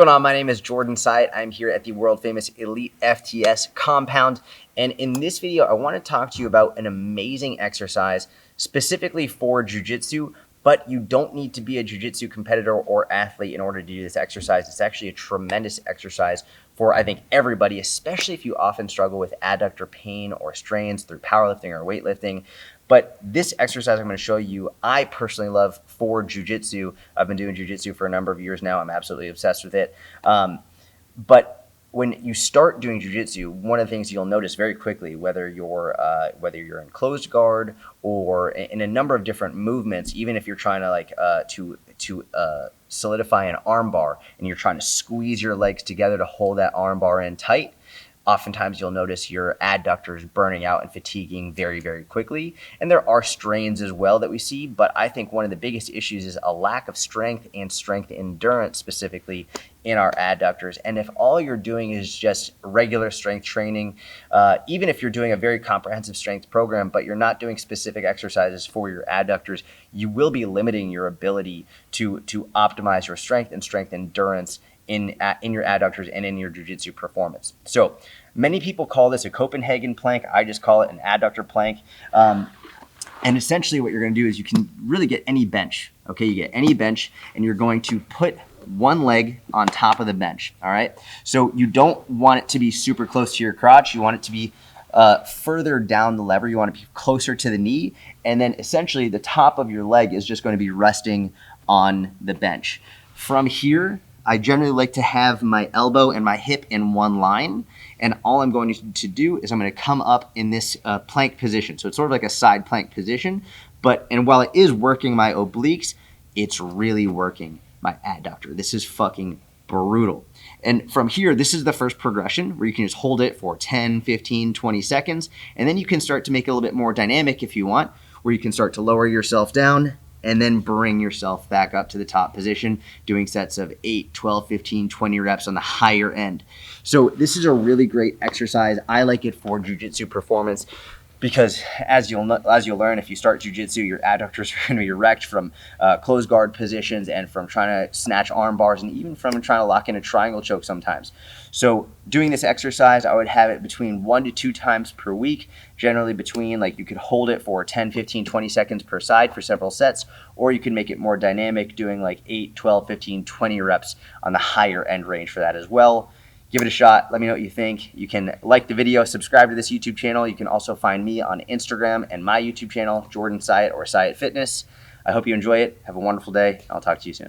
going on? My name is Jordan Syatt. I'm here at the world famous Elite FTS compound. And in this video, I want to talk to you about an amazing exercise specifically for jiu-jitsu, but you don't need to be a jiu-jitsu competitor or athlete in order to do this exercise. It's actually a tremendous exercise for, I think, everybody, especially if you often struggle with adductor pain or strains through powerlifting or weightlifting. But this exercise I'm going to show you, I personally love for jiu-jitsu. I've been doing jiu-jitsu for a number of years now. I'm absolutely obsessed with it. But when you start doing jiu-jitsu, one of the things you'll notice very quickly, whether you're in closed guard or in a number of different movements, even if you're trying to solidify an arm bar and you're trying to squeeze your legs together to hold that arm bar in tight, oftentimes you'll notice your adductors burning out and fatiguing very, very quickly. And there are strains as well that we see, but I think one of the biggest issues is a lack of strength and strength endurance specifically in our adductors. And if all you're doing is just regular strength training, even if you're doing a very comprehensive strength program, but you're not doing specific exercises for your adductors, you will be limiting your ability to optimize your strength and strength endurance in your adductors and in your jiu-jitsu performance. So many people call this a Copenhagen plank. I just call it an adductor plank. And essentially what you're going to do is you can really get any bench. Okay, you get any bench and you're going to put one leg on top of the bench. All right. So you don't want it to be super close to your crotch. You want it to be further down the lever. You want to be closer to the knee. And then essentially the top of your leg is just going to be resting on the bench. From here, I generally like to have my elbow and my hip in one line. And all I'm going to do is I'm going to come up in this plank position. So it's sort of like a side plank position. And while it is working my obliques, it's really working my adductor. This is fucking brutal. And from here, this is the first progression where you can just hold it for 10, 15, 20 seconds. And then you can start to make it a little bit more dynamic if you want, where you can start to lower yourself down and then bring yourself back up to the top position, doing sets of 8, 12, 15, 20 reps on the higher end. So this is a really great exercise. I like it for jiu-jitsu performance because as you'll learn, if you start jiu-jitsu, your adductors are going to be wrecked from closed guard positions and from trying to snatch arm bars and even from trying to lock in a triangle choke sometimes. So doing this exercise, I would have it between 1 to 2 times per week, generally between, like, you could hold it for 10, 15, 20 seconds per side for several sets, or you can make it more dynamic doing like 8, 12, 15, 20 reps on the higher end range for that as well. Give it a shot. Let me know what you think. You can like the video, subscribe to this YouTube channel. You can also find me on Instagram and my YouTube channel, Jordan Syatt or Syatt Fitness. I hope you enjoy it. Have a wonderful day. I'll talk to you soon.